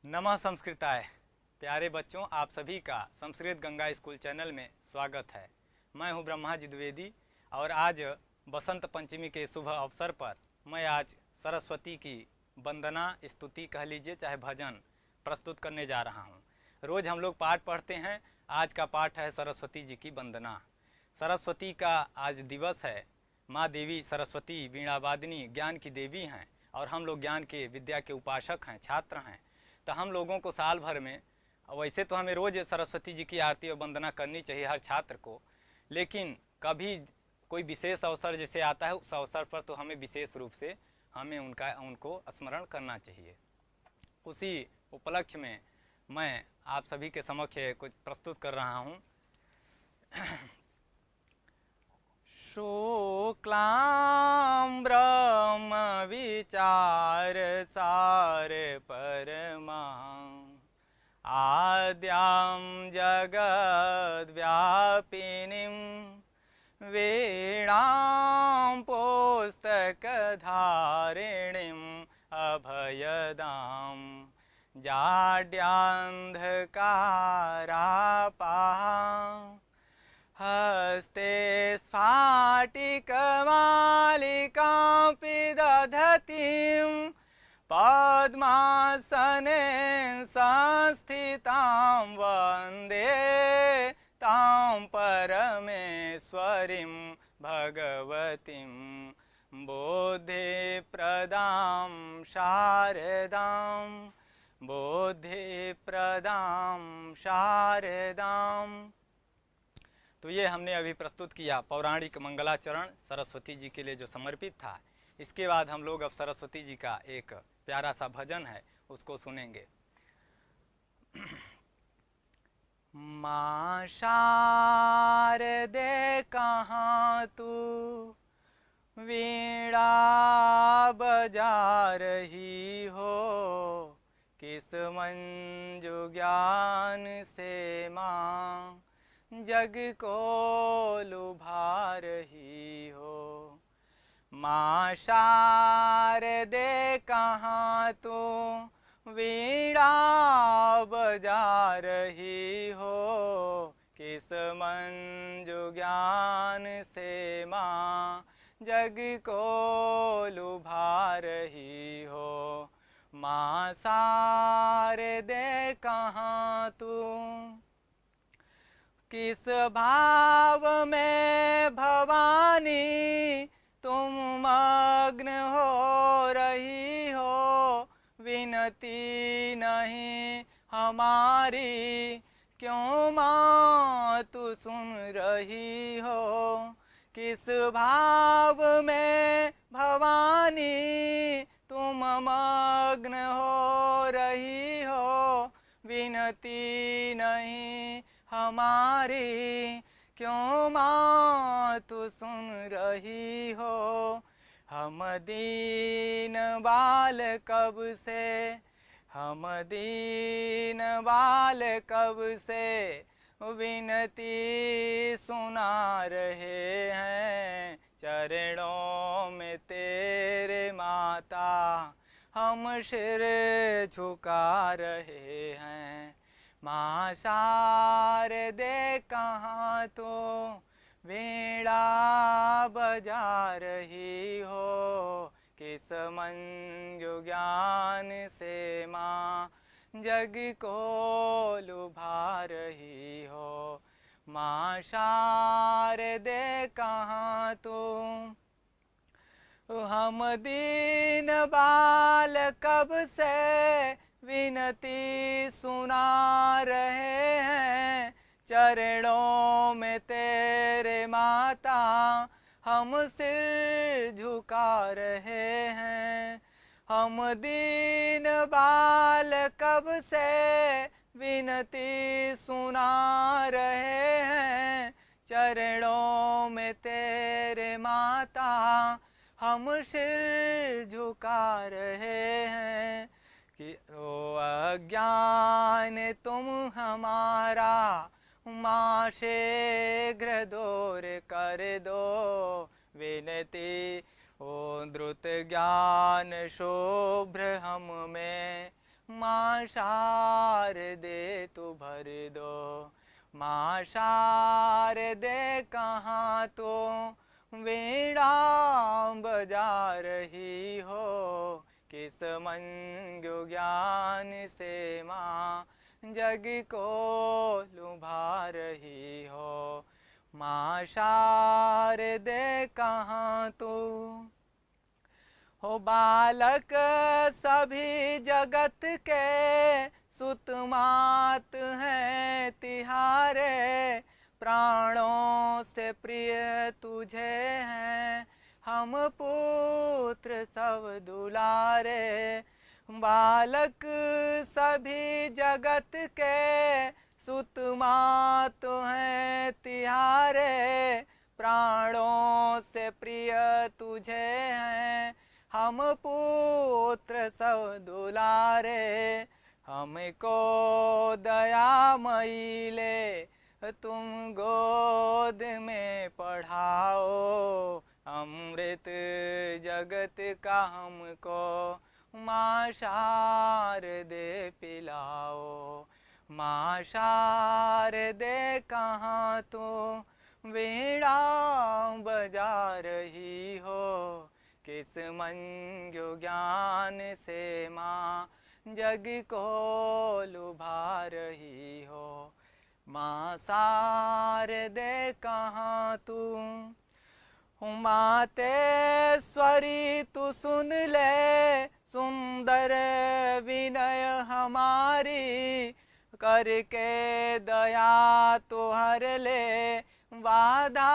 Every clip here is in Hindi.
नमः संस्कृताय। प्यारे बच्चों, आप सभी का संस्कृत गंगा स्कूल चैनल में स्वागत है। मैं हूं ब्रह्मा जी द्विवेदी और आज बसंत पंचमी के शुभ अवसर पर मैं आज सरस्वती की वंदना, स्तुति कह लीजिए चाहे भजन प्रस्तुत करने जा रहा हूं। रोज़ हम लोग पाठ पढ़ते हैं, आज का पाठ है सरस्वती जी की वंदना। सरस्वती का आज दिवस है। माँ देवी सरस्वती वीणावादिनी ज्ञान की देवी हैं और हम लोग ज्ञान के विद्या के उपासक हैं, छात्र हैं। तो हम लोगों को साल भर में, वैसे तो हमें रोज़ सरस्वती जी की आरती और वंदना करनी चाहिए हर छात्र को, लेकिन कभी कोई विशेष अवसर जैसे आता है उस अवसर पर तो हमें विशेष रूप से उनको स्मरण करना चाहिए। उसी उपलक्ष्य में मैं आप सभी के समक्ष कुछ प्रस्तुत कर रहा हूँ। शुक्लां ब्रह्म विचार सार परमां आद्यां जगद्व्यापिनीं वीणां पुस्तकधारिणीम् अभयदां जाड्यान्धकारापां हस्ते स्फाटिकमालिकां पिदधतीं पद्मासने संस्थितां वन्दे तां परमेश्वरीं भगवतीं बुद्धिप्रदां शारदां बुद्धिप्रदां शारदां। तो ये हमने अभी प्रस्तुत किया पौराणिक मंगलाचरण सरस्वती जी के लिए जो समर्पित था। इसके बाद हम लोग अब सरस्वती जी का एक प्यारा सा भजन है उसको सुनेंगे। माँ शारदे कहाँ तू वीणा बजा रही हो, किस मंजू ज्ञान से माँ जग को लुभा रही हो। माँ शारदे कहाँ तू वीणा बजा रही हो, किस मंजू ज्ञान से माँ जग को लुभा रही हो। माँ शारदे कहाँ तू किस भाव में भवानी तुम मग्न हो रही हो, विनती नहीं हमारी क्यों माँ तू सुन रही हो। किस भाव में भवानी तुम मग्न हो रही हो, विनती नहीं हमारी क्यों माँ तू सुन रही हो। हम दीन बाल कब से, हम दीन बाल कब से विनती सुना रहे हैं। चरणों में तेरे माता हम सिर झुका रहे हैं। माँ शारदे कहाँ तो वीणा बजा रही हो, किस मंजू ज्ञान से माँ जग को लुभा रही हो। माँ शारदे कहाँ तुम हम दीन बाल कब से विनती सुना रहे हैं। चरणों में तेरे माता हम सिर झुका रहे हैं। हम दीन बाल कब से विनती सुना रहे हैं। चरणों में तेरे माता हम सिर झुका रहे हैं। कि ओ अज्ञान तुम हमारा माँ शीघ्र दूर कर दो विनती। ओ द्रुत ज्ञान शुभ्र हम में माँ शारदे तू भर दो। माँ शारदे कहाँ तो वीणा बजा रही हो, किस मंजू ज्ञान से माँ जग को लुभा रही हो। माँ शारदे कहाँ तू हो। बालक सभी जगत के सुत मात हैं तिहारे, प्राणों से प्रिय तुझे हैं हम पुत्र सब दुलारे। बालक सभी जगत के सुत मात हैं तिहारे, प्राणों से प्रिय तुझे हैं हम पुत्र सब दुलारे। हमको दयामयी ले तुम गोद में पढ़ाओ, अमृत जगत का हमको माँ शारदे पिलाओ। माँ शारदे कहाँ तू वीणा बजा रही हो, किस मंजू ज्ञान से माँ जग को लुभा रही हो। माँ शारदे कहाँ तू मातेश्वरी तू सुन ले सुंदर विनय हमारी, करके दया तो हर ले बाधा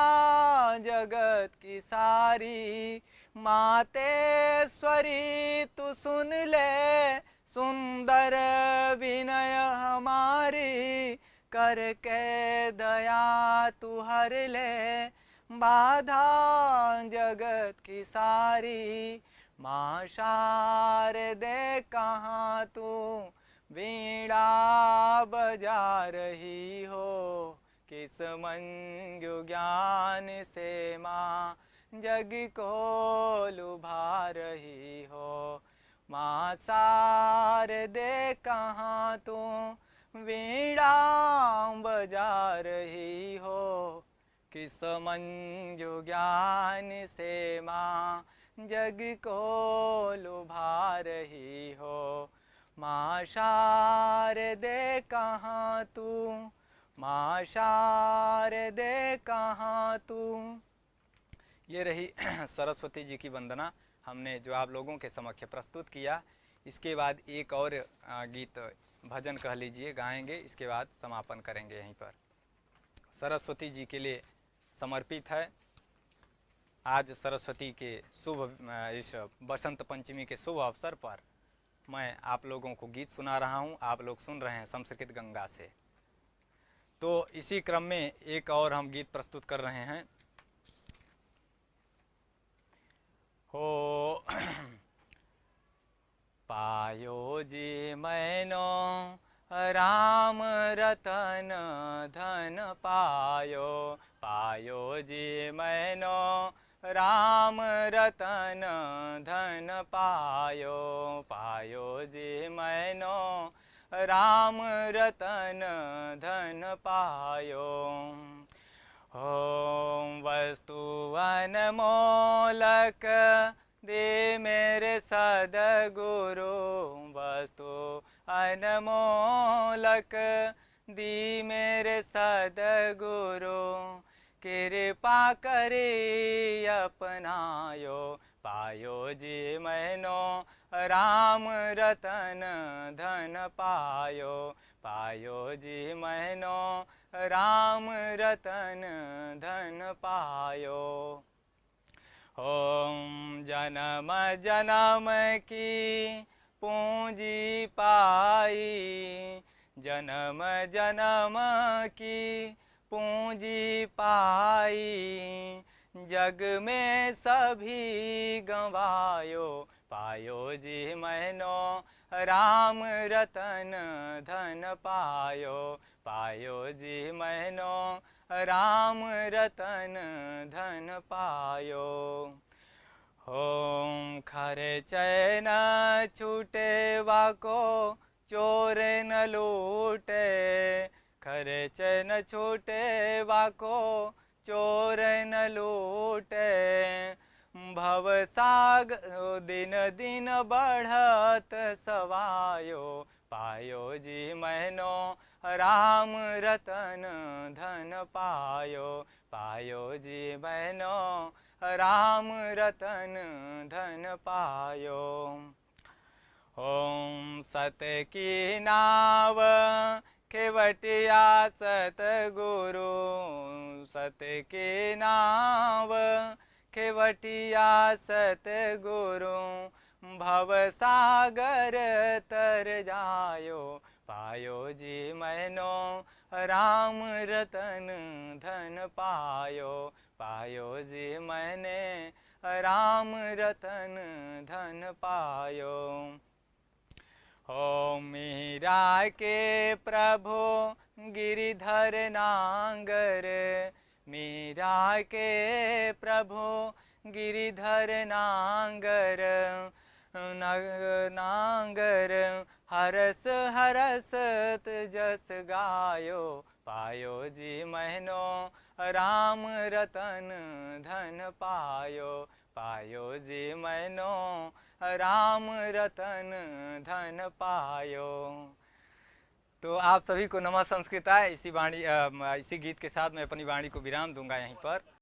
जगत की सारी। मातेश्वरी तू सुन ले सुंदर विनय हमारी, करके दया तू हर ले बाधा जगत की सारी। माँ शारदे कहाँ तू वीणा बजा रही हो, किस मंजू ज्ञान से माँ जग को लुभा रही हो। माँ शारदे कहाँ तू वीणा बजा रही हो, किस मंजू ज्ञान से माँ जग को लुभा रही हो। माँ शारदे कहाँ तू, माँ शारदे कहाँ तू। ये रही सरस्वती जी की वंदना हमने जो आप लोगों के समक्ष प्रस्तुत किया। इसके बाद एक और गीत भजन कह लीजिए गाएंगे, इसके बाद समापन करेंगे यहीं पर। सरस्वती जी के लिए समर्पित है। आज सरस्वती के शुभ इस बसंत पंचमी के शुभ अवसर पर मैं आप लोगों को गीत सुना रहा हूं। आप लोग सुन रहे हैं संस्कृत गंगा से। तो इसी क्रम में एक और हम गीत प्रस्तुत कर रहे हैं। हो पायो जी मैनो राम रतन धन पायो, पायो जी मैनो राम रतन धन पायो, पायो जी मैनो राम रतन धन पायो। ओम वस्तु अनमोलक दे मेरे सदगुरु, वस्तु अनमोलक दी मेरे सदगुरु, कृपा करे अपनायो, पायो जी मैनो राम रतन धन पायो, पायो जी मैनो राम रतन धन पायो। ओम जन्म जन्म की पूंजी पाई, जन्म जन्म की पूंजी पाई, जग में सभी गंवायो, पायो जी मैनो राम रतन धन पायो, पायो जी मैनो राम रतन धन पायो। होम खरे चैन छूटे वाको चोर न लूटे, खरे चैन छूटे वाको चोर न लूटे। भव साग दिन दिन बढ़त सवायो, पायो जी मैनो राम रतन धन पायो, पायो जी मैनो राम रतन धन पायो। ओम सत की नाव खेवटिया सतगुरु, सत की नाव खेवटिया सतगुरु। भव सागर तर जायो, पायो जी मैनो राम रतन धन पायो, पायो जी मैंने राम रतन धन पायो। हो मीरा के प्रभु गिरिधर नांगर, मीरा के प्रभु गिरिधर नांगर। नांगर हरस हरस जस गायो, पायो जी मैनो राम रतन धन पायो, पायो जी मैनो राम रतन धन पायो। तो आप सभी को नमः संस्कृताय। इसी गीत के साथ मैं अपनी वाणी को विराम दूंगा यहीं पर।